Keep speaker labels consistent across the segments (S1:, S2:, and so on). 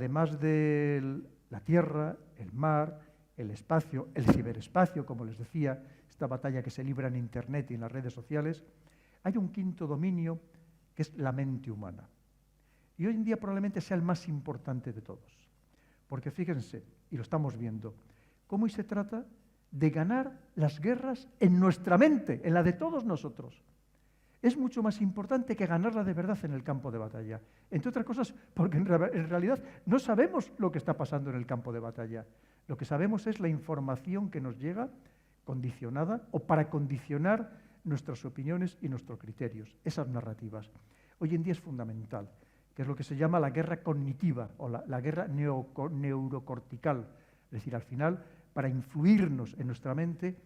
S1: además de la tierra, el mar, el espacio, el ciberespacio, como les decía, esta batalla que se libra en Internet y en las redes sociales, hay un quinto dominio que es la mente humana. Y hoy en día probablemente sea el más importante de todos. Porque fíjense, y lo estamos viendo, cómo hoy se trata de ganar las guerras en nuestra mente, en la de todos nosotros. Es mucho más importante que ganarla de verdad en el campo de batalla. Entre otras cosas, porque en realidad no sabemos lo que está pasando en el campo de batalla. Lo que sabemos es la información que nos llega condicionada o para condicionar nuestras opiniones y nuestros criterios, esas narrativas. Hoy en día es fundamental, que es lo que se llama la guerra cognitiva o la guerra neurocortical. Es decir, al final, para influirnos en nuestra mente,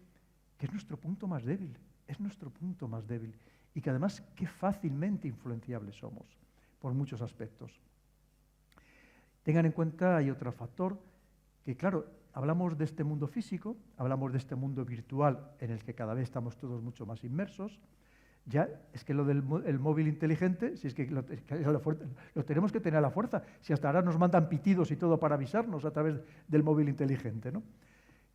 S1: que es nuestro punto más débil, es nuestro punto más débil. Y que además, qué fácilmente influenciables somos, por muchos aspectos. Tengan en cuenta, hay otro factor, que claro, hablamos de este mundo físico, hablamos de este mundo virtual, en el que cada vez estamos todos mucho más inmersos. Ya es que lo del móvil inteligente, si es que lo tenemos que tener a la fuerza, si hasta ahora nos mandan pitidos y todo para avisarnos a través del móvil inteligente, ¿no?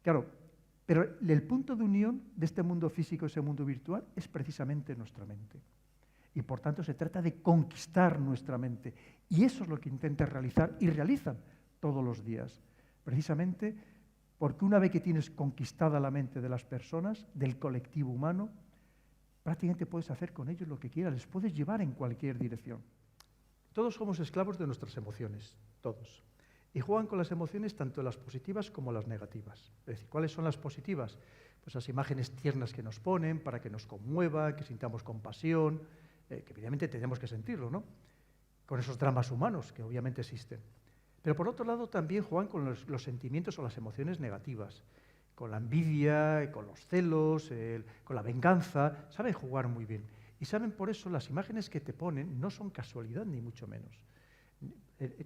S1: Claro, pero el punto de unión de este mundo físico y ese mundo virtual es precisamente nuestra mente. Y por tanto se trata de conquistar nuestra mente. Y eso es lo que intenta realizar y realizan todos los días. Precisamente porque una vez que tienes conquistada la mente de las personas, del colectivo humano, prácticamente puedes hacer con ellos lo que quieras, les puedes llevar en cualquier dirección. Todos somos esclavos de nuestras emociones, todos. Y juegan con las emociones tanto las positivas como las negativas. Es decir, ¿cuáles son las positivas? Pues las imágenes tiernas que nos ponen para que nos conmueva, que sintamos compasión, que evidentemente tenemos que sentirlo, ¿no? Con esos dramas humanos que obviamente existen. Pero por otro lado también juegan con los sentimientos o las emociones negativas, con la envidia, con los celos, con la venganza. Saben jugar muy bien. Y saben por eso las imágenes que te ponen no son casualidad ni mucho menos.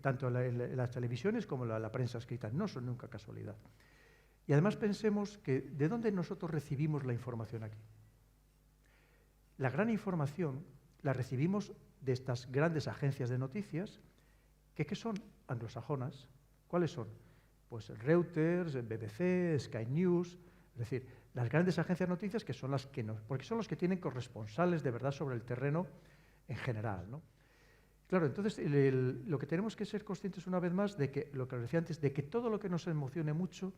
S1: Tanto en las televisiones como en la prensa escrita, no son nunca casualidad. Y además pensemos que ¿de dónde nosotros recibimos la información aquí? La gran información la recibimos de estas grandes agencias de noticias, que ¿qué son? Anglosajonas. ¿Cuáles son? Pues Reuters, BBC, Sky News, es decir, las grandes agencias de noticias que son las que nos, porque son los que tienen corresponsales de verdad sobre el terreno en general, ¿no? Claro, entonces lo que tenemos que ser conscientes una vez más de que, lo que os decía antes, de que todo lo que nos emocione mucho,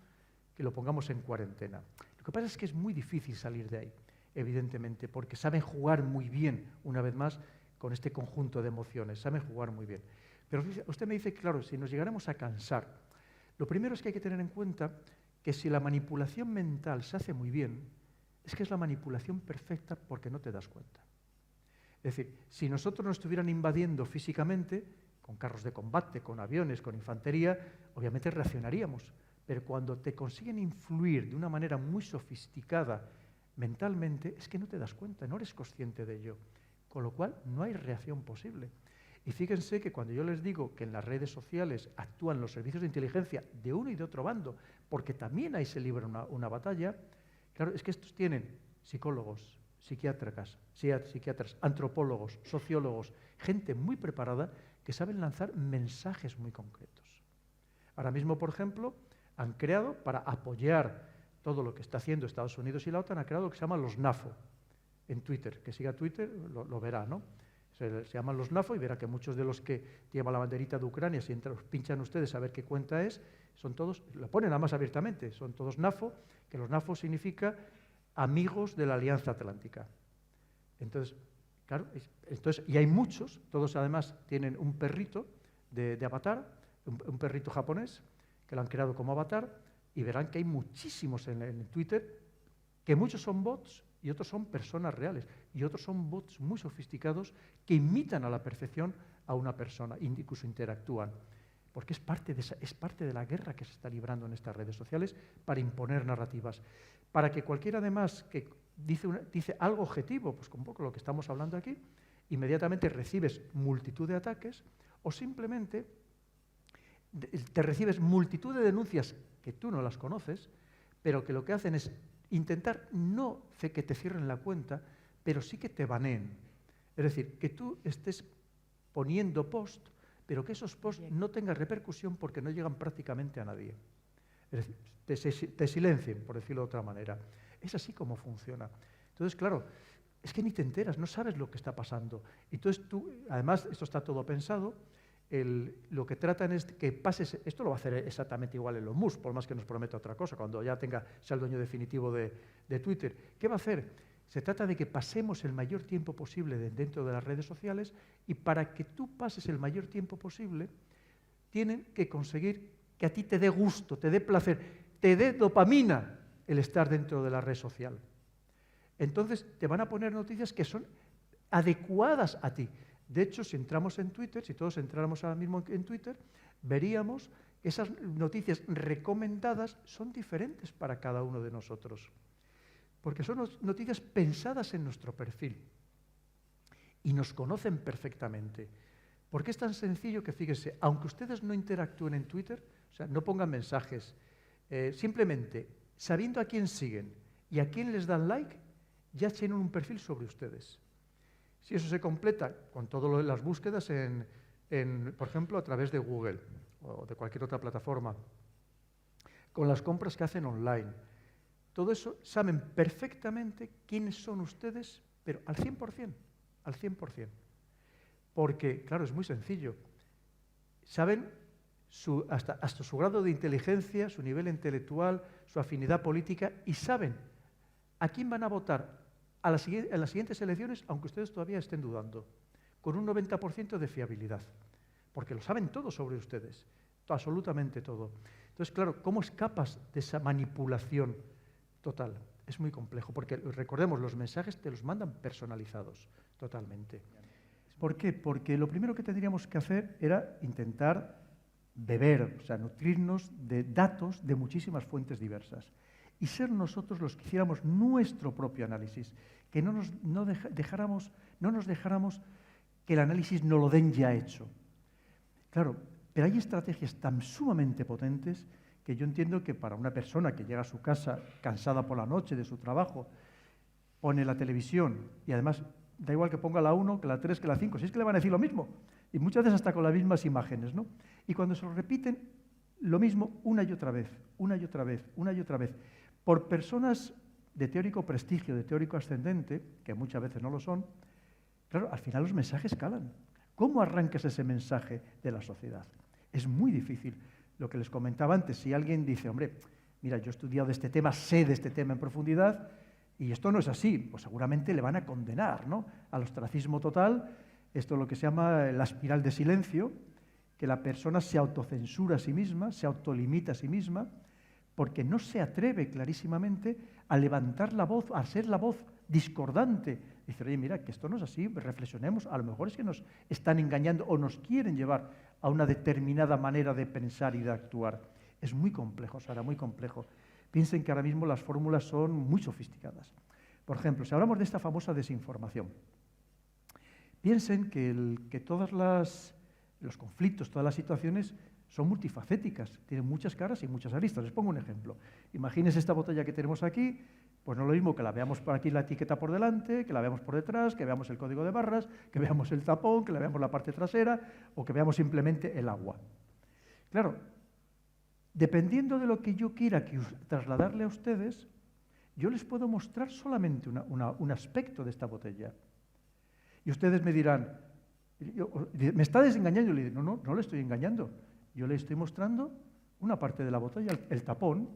S1: que lo pongamos en cuarentena. Lo que pasa es que es muy difícil salir de ahí, evidentemente, porque saben jugar muy bien, una vez más, con este conjunto de emociones, saben jugar muy bien. Pero usted me dice, claro, si nos llegáramos a cansar, lo primero es que hay que tener en cuenta que si la manipulación mental se hace muy bien, es que es la manipulación perfecta porque no te das cuenta. Es decir, si nosotros nos estuvieran invadiendo físicamente, con carros de combate, con aviones, con infantería, obviamente reaccionaríamos. Pero cuando te consiguen influir de una manera muy sofisticada mentalmente, es que no te das cuenta, no eres consciente de ello. Con lo cual, no hay reacción posible. Y fíjense que cuando yo les digo que en las redes sociales actúan los servicios de inteligencia de uno y de otro bando, porque también ahí se libra una batalla, claro, es que estos tienen psicólogos, psiquiatras, antropólogos, sociólogos, gente muy preparada que saben lanzar mensajes muy concretos. Ahora mismo, por ejemplo, han creado, para apoyar todo lo que está haciendo Estados Unidos y la OTAN, han creado lo que se llama los NAFO en Twitter. Que siga Twitter lo verá, ¿no? Se llaman los NAFO y verá que muchos de los que llevan la banderita de Ucrania, si pinchan ustedes a ver qué cuenta es, son todos, lo ponen nada más abiertamente, son todos NAFO, que los NAFO significa amigos de la Alianza Atlántica. Entonces, claro, y hay muchos, todos además tienen un perrito de avatar, un perrito japonés, que lo han creado como avatar, y verán que hay muchísimos en Twitter, que muchos son bots y otros son personas reales, y otros son bots muy sofisticados que imitan a la perfección a una persona, incluso interactúan, porque es parte de la guerra que se está librando en estas redes sociales para imponer narrativas, para que cualquiera además que dice algo objetivo, pues con un poco lo que estamos hablando aquí, inmediatamente recibes multitud de ataques o simplemente te recibes multitud de denuncias que tú no las conoces, pero que lo que hacen es intentar no que te cierren la cuenta, pero sí que te baneen. Es decir, que tú estés poniendo post, pero que esos posts no tengan repercusión porque no llegan prácticamente a nadie. Es decir, te silencien, por decirlo de otra manera. Es así como funciona. Entonces, claro, es que ni te enteras, no sabes lo que está pasando. Entonces tú, además, esto está todo pensado, lo que tratan es que pases, esto lo va a hacer exactamente igual Elon Musk, por más que nos prometa otra cosa, cuando ya sea el dueño definitivo de Twitter. ¿Qué va a hacer? Se trata de que pasemos el mayor tiempo posible dentro de las redes sociales, y para que tú pases el mayor tiempo posible, tienen que conseguir que a ti te dé gusto, te dé placer, te dé dopamina el estar dentro de la red social. Entonces te van a poner noticias que son adecuadas a ti. De hecho, si entramos en Twitter, si todos entráramos ahora mismo en Twitter, veríamos que esas noticias recomendadas son diferentes para cada uno de nosotros. Porque son noticias pensadas en nuestro perfil y nos conocen perfectamente. Porque es tan sencillo que, fíjense, aunque ustedes no interactúen en Twitter, o sea, no pongan mensajes, simplemente sabiendo a quién siguen y a quién les dan like, ya tienen un perfil sobre ustedes. Si eso se completa con todas las búsquedas, por ejemplo, a través de Google o de cualquier otra plataforma, con las compras que hacen online, todo eso saben perfectamente quiénes son ustedes, pero al 100%, al 100%. Porque, claro, es muy sencillo. Saben hasta su grado de inteligencia, su nivel intelectual, su afinidad política, y saben a quién van a votar en las siguientes elecciones, aunque ustedes todavía estén dudando, con un 90% de fiabilidad. Porque lo saben todo sobre ustedes, absolutamente todo. Entonces, claro, ¿cómo escapas de esa manipulación total? Es muy complejo, porque recordemos, los mensajes te los mandan personalizados totalmente. ¿Por qué? Porque lo primero que tendríamos que hacer era intentar beber, o sea, nutrirnos de datos de muchísimas fuentes diversas y ser nosotros los que hiciéramos nuestro propio análisis, que no nos dejáramos que el análisis nos lo den ya hecho. Claro, pero hay estrategias tan sumamente potentes que yo entiendo que para una persona que llega a su casa cansada por la noche de su trabajo, pone la televisión y además da igual que ponga la 1, que la 3, que la 5, si es que le van a decir lo mismo, y muchas veces hasta con las mismas imágenes, ¿no? Y cuando se lo repiten, lo mismo una y otra vez, una y otra vez, una y otra vez, por personas de teórico prestigio, de teórico ascendente, que muchas veces no lo son, claro, al final los mensajes calan. ¿Cómo arrancas ese mensaje de la sociedad? Es muy difícil. Lo que les comentaba antes, si alguien dice, hombre, mira, yo he estudiado este tema, sé de este tema en profundidad, y esto no es así, pues seguramente le van a condenar, ¿no?, al ostracismo total. Esto es lo que se llama la espiral de silencio, que la persona se autocensura a sí misma, se autolimita a sí misma, porque no se atreve clarísimamente a levantar la voz, a ser la voz discordante. Dice, oye, mira, que esto no es así, reflexionemos, a lo mejor es que nos están engañando o nos quieren llevar a una determinada manera de pensar y de actuar. Es muy complejo, Sara, muy complejo. Piensen que ahora mismo las fórmulas son muy sofisticadas. Por ejemplo, si hablamos de esta famosa desinformación, piensen que todos los conflictos, todas las situaciones son multifacéticas, tienen muchas caras y muchas aristas. Les pongo un ejemplo. Imagínense esta botella que tenemos aquí, pues no es lo mismo que la veamos por aquí la etiqueta por delante, que la veamos por detrás, que veamos el código de barras, que veamos el tapón, que le veamos la parte trasera o que veamos simplemente el agua. Claro, dependiendo de lo que yo quiera trasladarle a ustedes, yo les puedo mostrar solamente un aspecto de esta botella. Y ustedes me dirán, ¿me está desengañando? Yo le digo, no le estoy engañando. Yo le estoy mostrando una parte de la botella, el tapón,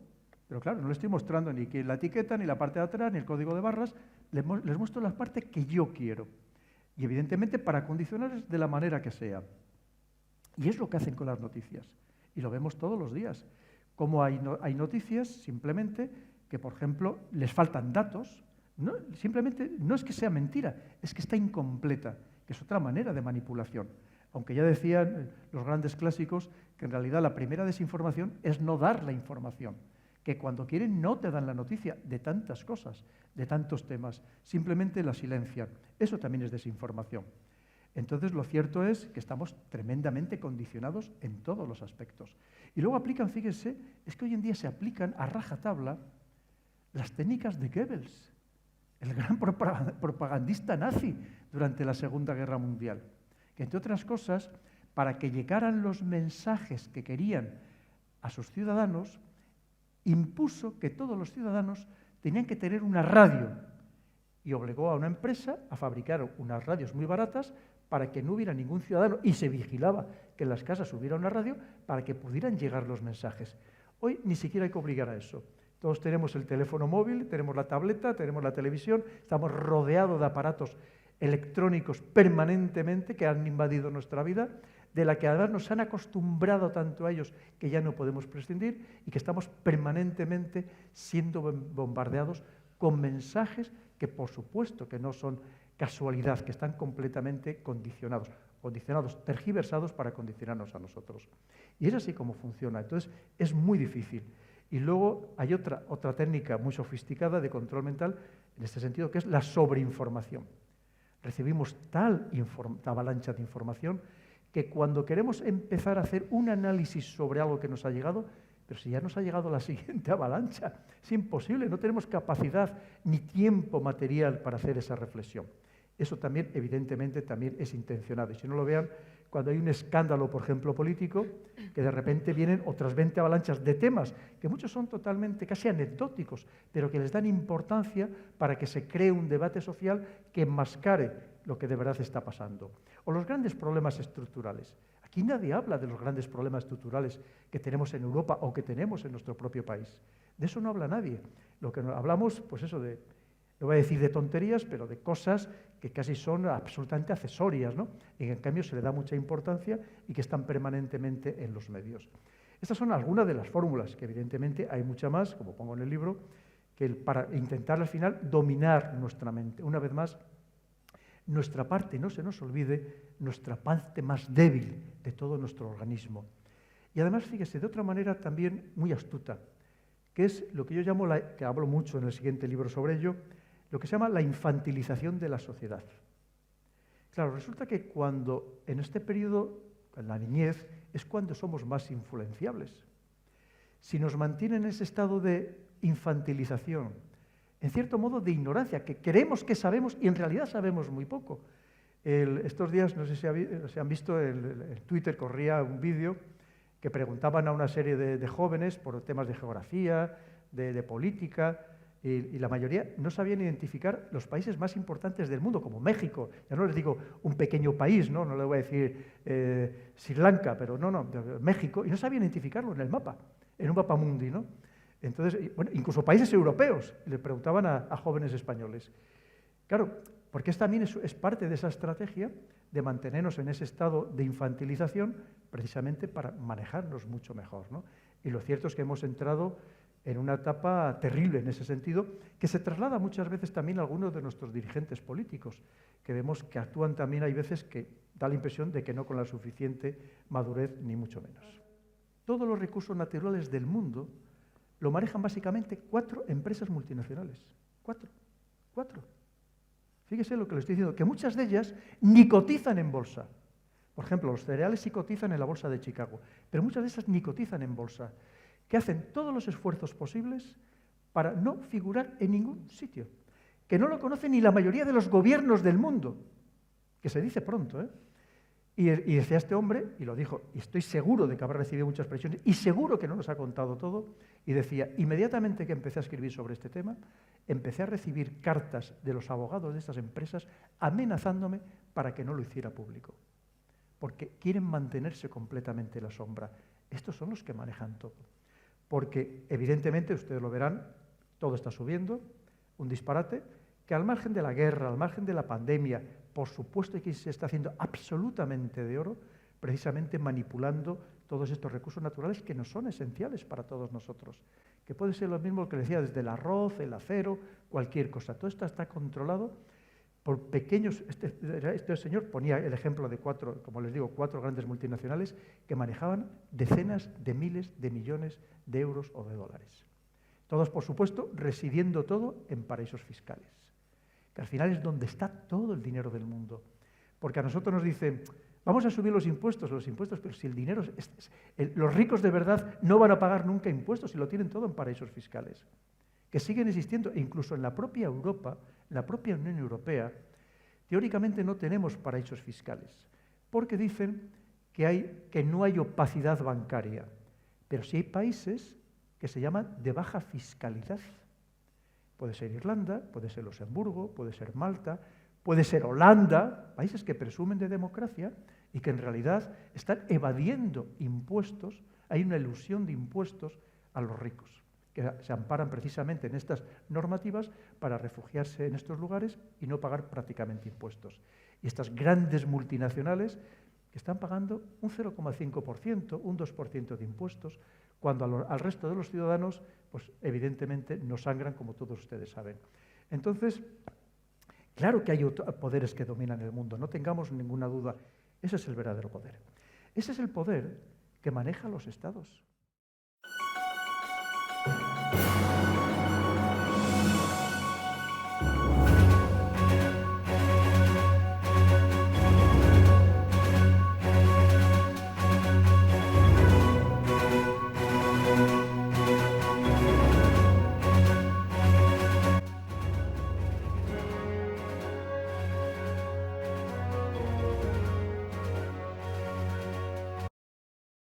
S1: pero claro, no le estoy mostrando ni la etiqueta, ni la parte de atrás, ni el código de barras, les muestro la parte que yo quiero. Y evidentemente para condicionarles de la manera que sea. Y es lo que hacen con las noticias. Y lo vemos todos los días. Como hay noticias, simplemente, que por ejemplo, les faltan datos, simplemente no es que sea mentira, es que está incompleta, que es otra manera de manipulación. Aunque ya decían los grandes clásicos que en realidad la primera desinformación es no dar la información, que cuando quieren no te dan la noticia de tantas cosas, de tantos temas, simplemente la silencian. Eso también es desinformación. Entonces, lo cierto es que estamos tremendamente condicionados en todos los aspectos. Y luego aplican, fíjense, es que hoy en día se aplican a rajatabla las técnicas de Goebbels, el gran propagandista nazi durante la Segunda Guerra Mundial, que entre otras cosas para que llegaran los mensajes que querían a sus ciudadanos, impuso que todos los ciudadanos tenían que tener una radio y obligó a una empresa a fabricar unas radios muy baratas para que no hubiera ningún ciudadano y se vigilaba que en las casas hubiera una radio para que pudieran llegar los mensajes. Hoy ni siquiera hay que obligar a eso. Todos tenemos el teléfono móvil, tenemos la tableta, tenemos la televisión, estamos rodeados de aparatos electrónicos permanentemente que han invadido nuestra vida, de la que además nos han acostumbrado tanto a ellos que ya no podemos prescindir y que estamos permanentemente siendo bombardeados con mensajes que por supuesto que no son casualidad, que están completamente condicionados, tergiversados para condicionarnos a nosotros. Y es así como funciona, entonces es muy difícil. Y luego hay otra técnica muy sofisticada de control mental en este sentido, que es la sobreinformación. Recibimos tal avalancha de información que cuando queremos empezar a hacer un análisis sobre algo que nos ha llegado, pero si ya nos ha llegado la siguiente avalancha, es imposible, no tenemos capacidad ni tiempo material para hacer esa reflexión. Eso también, evidentemente, también es intencionado. Y si no lo vean, cuando hay un escándalo, por ejemplo, político, que de repente vienen otras 20 avalanchas de temas, que muchos son totalmente, casi anecdóticos, pero que les dan importancia para que se cree un debate social que enmascare lo que de verdad está pasando. O los grandes problemas estructurales. Aquí nadie habla de los grandes problemas estructurales que tenemos en Europa o que tenemos en nuestro propio país. De eso no habla nadie. Lo que hablamos, pues eso de, no voy a decir de tonterías, pero de cosas que casi son absolutamente accesorias, ¿no? Y que en cambio se le da mucha importancia y que están permanentemente en los medios. Estas son algunas de las fórmulas, que evidentemente hay mucha más, como pongo en el libro, que para intentar al final dominar nuestra mente. Una vez más, nuestra parte, no se nos olvide, nuestra parte más débil de todo nuestro organismo. Y además, fíjese, de otra manera también muy astuta, que es lo que yo llamo, que hablo mucho en el siguiente libro sobre ello, lo que se llama la infantilización de la sociedad. Claro, resulta que cuando en este periodo, en la niñez, es cuando somos más influenciables. Si nos mantienen en ese estado de infantilización, en cierto modo de ignorancia, que creemos que sabemos y en realidad sabemos muy poco. Estos días, no sé si han visto, en Twitter corría un vídeo que preguntaban a una serie de jóvenes por temas de geografía, de política, y la mayoría no sabían identificar los países más importantes del mundo, como México. Ya no les digo un pequeño país, no les voy a decir Sri Lanka, pero no, México, y no sabían identificarlo en el mapa, en un mapa mundi, ¿no? Entonces, bueno, incluso países europeos, le preguntaban a jóvenes españoles. Claro, porque también es parte de esa estrategia de mantenernos en ese estado de infantilización, precisamente para manejarnos mucho mejor, ¿no? Y lo cierto es que hemos entrado en una etapa terrible en ese sentido, que se traslada muchas veces también a algunos de nuestros dirigentes políticos, que vemos que actúan también, hay veces que da la impresión de que no con la suficiente madurez, ni mucho menos. Todos los recursos naturales del mundo lo manejan básicamente 4 empresas multinacionales. 4. Fíjese lo que le estoy diciendo, que muchas de ellas ni cotizan en bolsa. Por ejemplo, los cereales sí cotizan en la bolsa de Chicago, pero muchas de esas ni cotizan en bolsa, que hacen todos los esfuerzos posibles para no figurar en ningún sitio, que no lo conocen ni la mayoría de los gobiernos del mundo, que se dice pronto, ¿eh? Y decía este hombre, y lo dijo, y estoy seguro de que habrá recibido muchas presiones, y seguro que no nos ha contado todo, y decía, inmediatamente que empecé a escribir sobre este tema, empecé a recibir cartas de los abogados de estas empresas amenazándome para que no lo hiciera público, porque quieren mantenerse completamente en la sombra. Estos son los que manejan todo. Porque, evidentemente, ustedes lo verán, todo está subiendo, un disparate, que al margen de la guerra, al margen de la pandemia, por supuesto que se está haciendo absolutamente de oro, precisamente manipulando todos estos recursos naturales que nos son esenciales para todos nosotros. Que puede ser lo mismo que decía, desde el arroz, el acero, cualquier cosa. Todo esto está controlado por pequeños. Este señor ponía el ejemplo de 4, como les digo, 4 grandes multinacionales que manejaban decenas de miles de millones de euros o de dólares. Todos, por supuesto, residiendo todo en paraísos fiscales, que al final es donde está todo el dinero del mundo. Porque a nosotros nos dicen, vamos a subir los impuestos, pero si el dinero, los ricos de verdad no van a pagar nunca impuestos y lo tienen todo en paraísos fiscales, que siguen existiendo, e incluso en la propia Europa, en la propia Unión Europea, teóricamente no tenemos paraísos fiscales, porque dicen que no hay opacidad bancaria, pero sí hay países que se llaman de baja fiscalidad. Puede ser Irlanda, puede ser Luxemburgo, puede ser Malta, puede ser Holanda, países que presumen de democracia y que en realidad están evadiendo impuestos. Hay una ilusión de impuestos a los ricos, que se amparan precisamente en estas normativas para refugiarse en estos lugares y no pagar prácticamente impuestos. Y estas grandes multinacionales que están pagando un 0,5%, un 2% de impuestos, cuando al resto de los ciudadanos, pues evidentemente no sangran, como todos ustedes saben. Entonces, claro que hay poderes que dominan el mundo, no tengamos ninguna duda. Ese es el verdadero poder. Ese es el poder que maneja los estados.